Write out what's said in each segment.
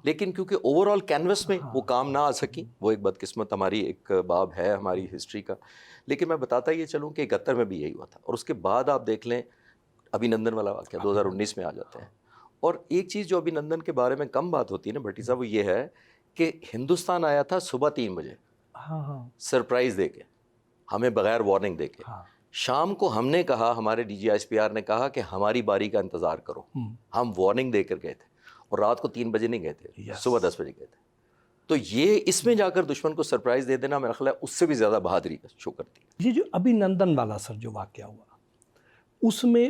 لیکن کیونکہ over all canvas میں وہ کام نہ آ سکی، وہ ایک بدقسمت ہماری ایک باب ہے ہماری ہسٹری کا. لیکن میں بتاتا یہ چلوں کہ 71 میں بھی یہی ہوا تھا. اور اس کے بعد آپ دیکھ لیں ابھی نندن والا واقعہ 2019 میں آ جاتے ہیں. اور ایک چیز جو ابھی نندن کے بارے میں کم بات ہوتی ہے نا بھٹی صاحب، وہ یہ ہے کہ ہندوستان آیا تھا صبح 3 بجے سرپرائز دے کے، ہمیں بغیر وارننگ دے کے. شام کو ہم نے کہا، ہمارے D G I S P R نے کہا کہ ہماری باری کا انتظار کرو. ہم وارننگ دے کر گئے تھے اور رات کو 3 بجے نہیں گئے تھے، صبح 10 بجے گئے تھے. تو یہ اس میں جا کر دشمن کو سرپرائز دے دینا میرا خیال ہے اس سے بھی زیادہ بہادری کا شو کرتی ہے. یہ جو ابھی نندن والا سر جو واقعہ ہوا، اس میں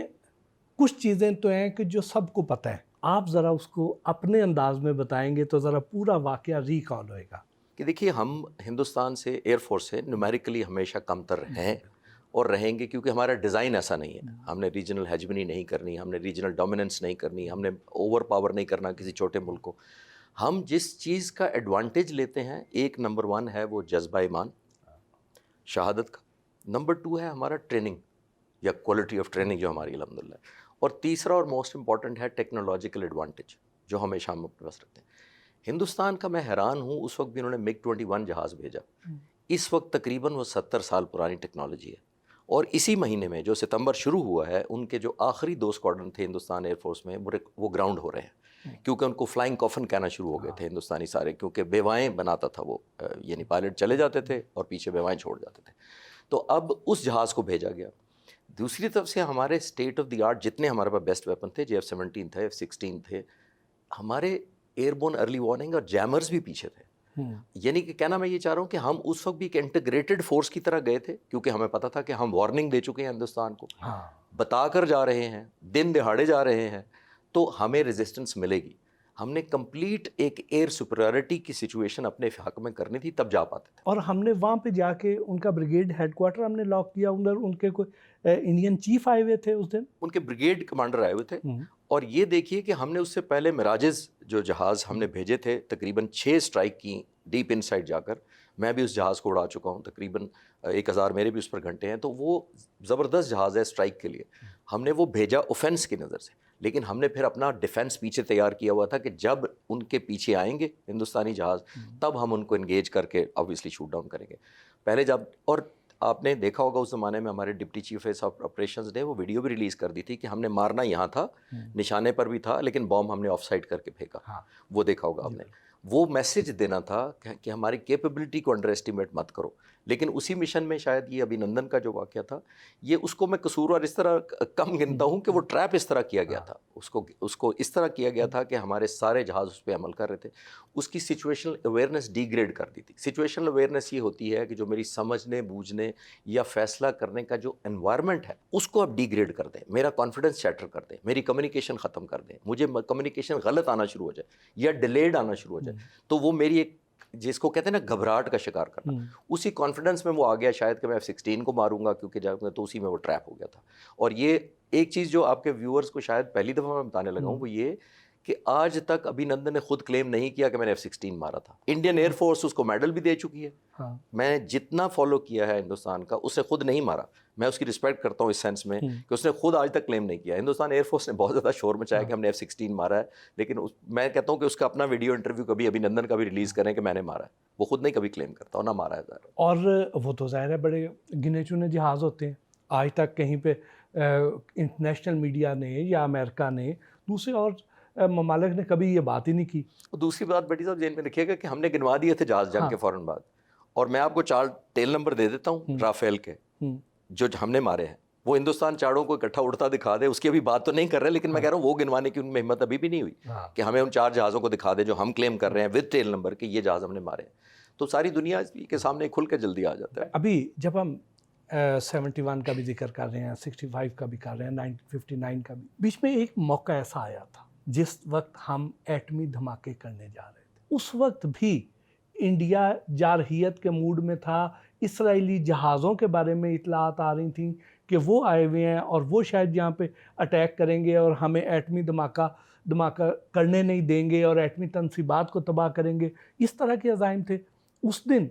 کچھ چیزیں تو ہیں کہ جو سب کو پتہ ہے، آپ ذرا اس کو اپنے انداز میں بتائیں گے تو ذرا پورا واقعہ ریکال ہوئے گا. کہ دیکھیے ہم ہندوستان سے ایئر فورس سے نیومیریکلی ہمیشہ کم تر ہیں اور رہیں گے، کیونکہ ہمارا ڈیزائن ایسا نہیں ہے. ہم نے ریجنل ہیجمنی نہیں کرنی، ہم نے ریجنل ڈومیننس نہیں کرنی، ہم نے اوور پاور نہیں کرنا کسی چھوٹے ملک کو. ہم جس چیز کا ایڈوانٹیج لیتے ہیں، ایک نمبر 1 ہے وہ جذبہ ایمان شہادت کا، نمبر 2 ہے ہمارا ٹریننگ یا کوالٹی آف ٹریننگ جو ہماری الحمدللہ، اور تیسرا اور موسٹ امپورٹنٹ ہے ٹیکنالوجیکل ایڈوانٹیج جو ہمیشہ ہم اپنے پاس رکھتے ہیں. ہندوستان کا میں حیران ہوں، اس وقت بھی انہوں نے MiG 21 جہاز بھیجا، اس وقت تقریباً وہ 70 سال پرانی ٹیکنالوجی ہے. اور اسی مہینے میں جو ستمبر شروع ہوا ہے، ان کے جو آخری 2 اسکواڈرن تھے ہندوستان ایئر فورس میں وہ گراؤنڈ ہو رہے ہیں، کیونکہ ان کو فلائنگ کافن کہنا شروع ہو گئے تھے ہندوستانی سارے، کیونکہ بیوائیں بناتا تھا وہ، یعنی پائلٹ چلے جاتے تھے اور پیچھے بیوائیں چھوڑ جاتے تھے. تو اب اس جہاز کو بھیجا گیا. دوسری طرف سے ہمارے اسٹیٹ آف دی آرٹ جتنے ہمارے پاس بیسٹ ویپن تھے، JF-17 تھے، F-16 تھے، ہمارے ایئر بورن ارلی وارننگ اور جیمرز بھی پیچھے تھے. یعنی کہ کہنا میں یہ چاہ رہا ہوں کہ ہم اس وقت بھی ایک انٹیگریٹڈ فورس کی طرح گئے تھے، کیونکہ ہمیں پتا تھا کہ ہم وارننگ دے چکے ہیں ہندوستان کو، بتا کر جا رہے ہیں، دن دہاڑے جا رہے ہیں، تو ہمیں ریزسٹنس ملے گی. ہم نے کمپلیٹ ایک ایئر سپریورٹی کی سچویشن اپنے حق میں کرنی تھی، تب جا پاتے تھے. اور ہم نے وہاں پہ جا کے ان کا بریگیڈ ہیڈ کوارٹر ہم نے لاک کیا، ان کے کوئی انڈین چیف آئے ہوئے تھے اس دن، ان کے بریگیڈ کمانڈر آئے ہوئے تھے. اور یہ دیکھیے کہ ہم نے اس سے پہلے مراجز جو جہاز ہم نے بھیجے تھے، تقریباً 6 اسٹرائک کی ڈیپ ان سائڈ جا کر. میں بھی اس جہاز کو اڑا چکا ہوں، تقریباً 1000 میرے بھی اس پر گھنٹے ہیں. تو وہ زبردست جہاز ہے اسٹرائک کے لیے. ہم نے وہ بھیجا اوفینس کی نظر سے، لیکن ہم نے پھر اپنا ڈیفینس پیچھے تیار کیا ہوا تھا کہ جب ان کے پیچھے آئیں گے ہندوستانی جہاز، تب ہم ان کو انگیج کر کے آبویسلی شوٹ ڈاؤن کریں گے. پہلے جب، اور آپ نے دیکھا ہوگا اس زمانے میں ہمارے ڈپٹی چیف آف آپریشنز نے وہ ویڈیو بھی ریلیز کر دی تھی کہ ہم نے مارنا یہاں تھا، نشانے پر بھی تھا، لیکن بام ہم نے آف سائڈ کر کے پھینکا. وہ دیکھا ہوگا آپ نے. وہ میسج دینا تھا کہ ہماری کیپیبلٹی کو انڈر ایسٹیمیٹ مت کرو. لیکن اسی مشن میں شاید یہ ابھی نندن کا جو واقعہ تھا، یہ اس کو میں قصور اور اس طرح کم گنتا ہوں کہ وہ ٹریپ اس طرح کیا گیا تھا، اس کو اس طرح کیا گیا تھا کہ ہمارے سارے جہاز اس پہ عمل کر رہے تھے. اس کی سچویشنل اویئرنیس ڈی گریڈ کر دی تھی. سچویشنل اویئرنیس یہ ہوتی ہے کہ جو میری سمجھنے بوجھنے یا فیصلہ کرنے کا جو انوائرمنٹ ہے اس کو آپ ڈی گریڈ کر دیں، میرا کانفیڈنس شیٹر کر دیں، میری کمیونیکیشن ختم کر دیں، مجھے کمیونیکیشن غلط آنا شروع ہو جائے یا ڈیلیڈ آنا شروع ہو جائے، تو وہ میری ایک جس کو کہتے ہیں نا گھبراہٹ کا شکار کرنا، اسی کانفیڈنس میں وہ آ گیا شاید کہ میں F-16 کو ماروں گا کیونکہ جاؤں گا، تو اسی میں وہ ٹریپ ہو گیا تھا. اور یہ ایک چیز جو آپ کے ویورز کو شاید پہلی دفعہ میں بتانے لگا ہوں، وہ یہ کہ آج تک ابھی نندن نے خود کلیم نہیں کیا کہ میں نے F-16 مارا تھا. انڈین ایئر فورس اس کو میڈل بھی دے چکی ہے. میں جتنا فالو کیا ہے ہندوستان کا، اس نے خود نہیں مارا. میں اس کی رسپیکٹ کرتا ہوں اس سینس میں کہ اس نے خود آج تک کلیم نہیں کیا. ہندوستان ایئر فورس نے بہت زیادہ شور مچایا کہ ہم نے F-16 مارا ہے، لیکن میں کہتا ہوں کہ اس کا اپنا ویڈیو انٹرویو کبھی ابھی نندن کا بھی ریلیز کریں کہ میں نے مارا ہے. وہ خود نہیں کبھی کلیم کرتا اور نہ مارا ہے ظاہر. اور وہ تو ظاہر ہے بڑے گنے چنے جہاز ہوتے ہیں. آج تک کہیں پہ انٹرنیشنل میڈیا نے یا امریکہ نے دوسرے اور ممالک نے کبھی یہ بات ہی نہیں کی. دوسری بات بیٹی صاحب ذہن میں رکھیے گا کہ ہم نے گنوا دیے تھے جہاز جنگ کے فوراً بعد، اور میں آپ کو 4 ٹیل نمبر دے دیتا ہوں رافیل کے جو ہم نے مارے ہیں. وہ ہندوستان چاڑوں کو اکٹھا اڑتا دکھا دے، اس کی ابھی بات تو نہیں کر رہے، لیکن میں کہہ رہا ہوں وہ گنوانے کی ان میں ہمت ابھی بھی نہیں ہوئی کہ ہمیں ان 4 جہازوں کو دکھا دے جو ہم کلیم کر رہے ہیں ود ٹیل نمبر کہ یہ جہاز ہم نے مارے ہیں. تو ساری دنیا کے سامنے کھل کے جلدی آ جاتا ہے. ابھی جب ہم 71 کا بھی ذکر کر رہے ہیں، 65 کا بھی کر رہے ہیں، 1959 کا بھی، بیچ میں ایک موقع ایسا آیا تھا جس وقت ہم ایٹمی دھماکے کرنے جا رہے تھے. اس وقت بھی انڈیا جارحیت کے موڈ میں تھا. اسرائیلی جہازوں کے بارے میں اطلاعات آ رہی تھیں کہ وہ آئے ہوئے ہیں اور وہ شاید یہاں پہ اٹیک کریں گے اور ہمیں ایٹمی دھماکہ کرنے نہیں دیں گے اور ایٹمی تنصیبات کو تباہ کریں گے. اس طرح کے عزائم تھے. اس دن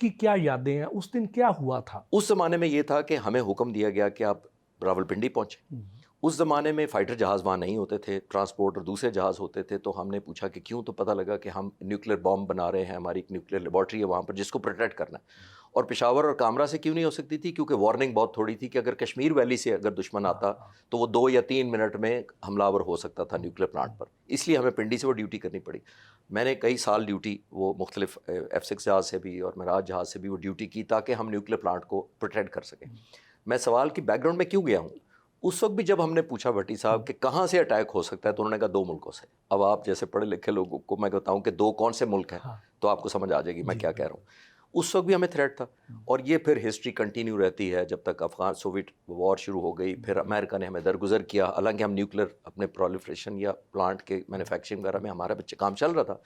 کی کیا یادیں ہیں؟ اس دن کیا ہوا تھا؟ اس زمانے میں یہ تھا کہ ہمیں حکم دیا گیا کہ آپ راولپنڈی پہنچیں. اس زمانے میں فائٹر جہاز وہاں نہیں ہوتے تھے، ٹرانسپورٹ اور دوسرے جہاز ہوتے تھے، تو ہم نے پوچھا کہ کیوں، تو پتہ لگا کہ ہم نیوکلیر بام بنا رہے ہیں، ہماری ایک نیوکلیر لیبارٹری ہے وہاں پر جس کو پروٹیکٹ کرنا ہے. اور پشاور اور کامرا سے کیوں نہیں ہو سکتی تھی؟ کیونکہ وارننگ بہت تھوڑی تھی کہ اگر کشمیر ویلی سے اگر دشمن آتا تو وہ 2 یا 3 منٹ میں حملہ آور ہو سکتا تھا نیوکلیر پلانٹ پر. اس لیے ہمیں پنڈی سے وہ ڈیوٹی کرنی پڑی. میں نے کئی سال ڈیوٹی وہ مختلف F-6 جہاز سے بھی اور معراج جہاز سے بھی وہ ڈیوٹی کی تاکہ ہم نیوکلیر پلانٹ کو پروٹیکٹ کر سکیں. میں سوال کی بیک گراؤنڈ میں کیوں گیا ہوں، اس وقت بھی جب ہم نے پوچھا بھٹی صاحب کہ کہاں سے اٹیک ہو سکتا ہے، تو انہوں نے کہا 2 ملکوں سے. اب آپ جیسے پڑھے لکھے لوگوں کو میں بتاؤں کہ 2 کون سے ملک ہیں تو آپ کو سمجھ آ جائے گی میں کیا کہہ رہا ہوں. اس وقت بھی ہمیں تھریٹ تھا، اور یہ پھر ہسٹری کنٹینیو رہتی ہے جب تک افغان سوویٹ وار شروع ہو گئی، پھر امریکہ نے ہمیں درگزر کیا. حالانکہ ہم نیوکلیر اپنے پرولیفریشن یا پلانٹ کے مینوفیکچرنگ وغیرہ میں ہمارا بچے کام چل رہا تھا.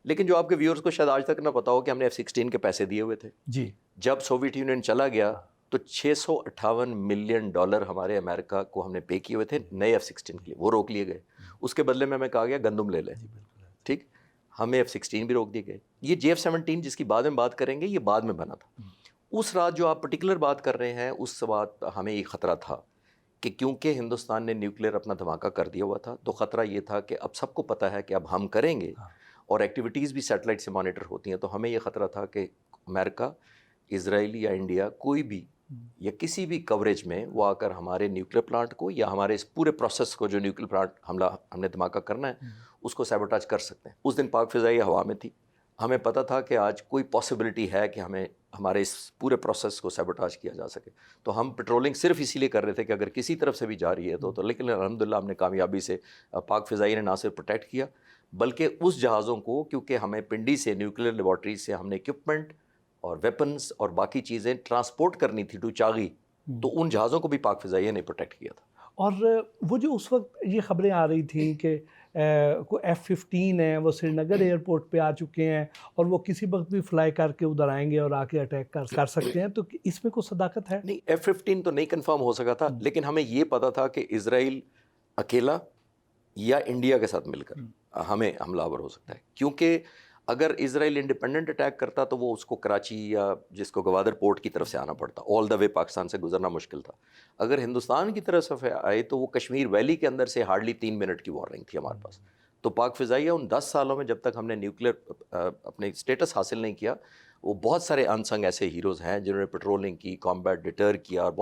لیکن جو آپ کے ویورز کو شاید آج تک نہ پتا ہو کہ ہم نے F-16 کے پیسے دیے ہوئے تھے. جی جب سوویٹ یونین چلا گیا تو $658 ملین ہمارے امریکہ کو ہم نے پے کیے ہوئے تھے نئے F-16 کے لیے، وہ روک لیے گئے. اس کے بدلے میں ہمیں کہا گیا گندم لے لیں، ٹھیک، ہمیں F-16 بھی روک دیے گئے. یہ F-17 جس کی بعد میں بات کریں گے یہ بعد میں بنا تھا. اس رات جو آپ پرٹیکولر بات کر رہے ہیں اس بات ہمیں ایک خطرہ تھا کہ کیونکہ ہندوستان نے نیوکلیر اپنا دھماکہ کر دیا ہوا تھا تو خطرہ یہ تھا کہ اب سب کو پتہ ہے کہ اب ہم کریں گے، اور ایکٹیویٹیز بھی سیٹلائٹ سے مانیٹر ہوتی ہیں. تو ہمیں یہ خطرہ تھا کہ امریکہ، اسرائیل یا انڈیا کوئی بھی یا کسی بھی کوریج میں وہ آ کر ہمارے نیوکلیر پلانٹ کو یا ہمارے اس پورے پروسیس کو جو نیوکلیر پلانٹ حملہ ہم نے دھماکہ کرنا ہے اس کو سیبوٹاج کر سکتے ہیں. اس دن پاک فضائی ہوا میں تھی، ہمیں پتہ تھا کہ آج کوئی پاسبلٹی ہے کہ ہمیں ہمارے اس پورے پروسیس کو سیبوٹاج کیا جا سکے. تو ہم پیٹرولنگ صرف اسی لیے کر رہے تھے کہ اگر کسی طرف سے بھی جاری ہے تو لیکن الحمدللہ ہم نے کامیابی سے پاک فضائی نے نہ صرف پروٹیکٹ کیا بلکہ اس جہازوں کو، کیونکہ ہمیں پنڈی سے نیوکلیر لیبارٹری سے ہم نے اکوپمنٹ اور ویپنز اور باقی چیزیں ٹرانسپورٹ کرنی تھی ٹو چاغی، تو ان جہازوں کو بھی پاک فضائیہ نے پروٹیکٹ کیا تھا. اور وہ جو اس وقت یہ خبریں آ رہی تھیں کہ کوئی F-15 ہیں وہ سری نگر ایئرپورٹ پہ آ چکے ہیں اور وہ کسی وقت بھی فلائی کر کے ادھر آئیں گے اور آ کے اٹیک کر سکتے ہیں، تو اس میں کوئی صداقت ہے؟ نہیں، F-15 تو نہیں کنفرم ہو سکا تھا، لیکن ہمیں یہ پتا تھا کہ اسرائیل اکیلا یا انڈیا کے ساتھ مل کر ہمیں حملہ آور ہو سکتا ہے. کیونکہ اگر اسرائیل انڈیپینڈنٹ اٹیک کرتا تو وہ اس کو کراچی یا جس کو گوادر پورٹ کی طرف سے آنا پڑتا، آل دا وے پاکستان سے گزرنا مشکل تھا. اگر ہندوستان کی طرف سے آئے تو وہ کشمیر ویلی کے اندر سے ہارڈلی 3 منٹ کی وارننگ تھی ہمارے پاس. تو پاک فضائیہ ان 10 سالوں میں جب تک ہم نے نیوکلیر اپنے اسٹیٹس حاصل نہیں کیا، وہ بہت سارے انسنگ ایسے ہیروز ہیں جنہوں نے پیٹرولنگ کی، کامبیٹ ڈیٹر کیا، اور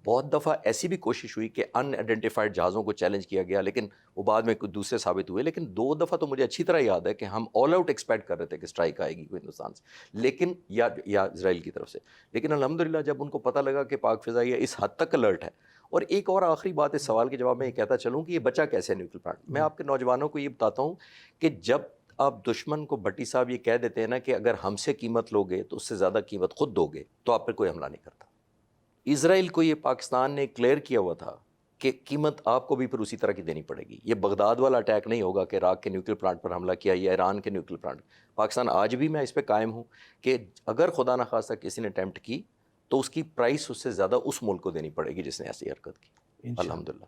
بہت دفعہ ایسی بھی کوشش ہوئی کہ ان آئیڈینٹیفائڈ جہازوں کو چیلنج کیا گیا لیکن وہ بعد میں کچھ دوسرے ثابت ہوئے. لیکن 2 دفعہ تو مجھے اچھی طرح یاد ہے کہ ہم آل آؤٹ ایکسپیکٹ کر رہے تھے کہ اسٹرائک آئے گی کوئی ہندوستان سے لیکن یا اسرائیل کی طرف سے. لیکن الحمدللہ جب ان کو پتہ لگا کہ پاک فضائیہ اس حد تک الرٹ ہے. اور ایک اور آخری بات اس سوال کے جواب میں یہ کہتا چلوں کہ یہ بچا کیسے نیوکلیر پلانٹ. میں آپ کے نوجوانوں کو یہ بتاتا ہوں کہ جب آپ دشمن کو بھٹی صاحب یہ کہہ دیتے ہیں نا کہ اگر ہم سے قیمت لوگے تو اس سے زیادہ قیمت خود دو گے تو آپ پہ کوئی حملہ نہیں کرتا. اسرائیل کو یہ پاکستان نے کلیئر کیا ہوا تھا کہ قیمت آپ کو بھی پھر اسی طرح کی دینی پڑے گی. یہ بغداد والا اٹیک نہیں ہوگا کہ عراق کے نیوکلیر پلانٹ پر حملہ کیا یا ایران کے نیوکلیر پلانٹ. پاکستان آج بھی میں اس پہ قائم ہوں کہ اگر خدا نخواستہ کسی نے اٹیمپٹ کی تو اس کی پرائس اس سے زیادہ اس ملک کو دینی پڑے گی جس نے ایسی حرکت کی. الحمدللہ.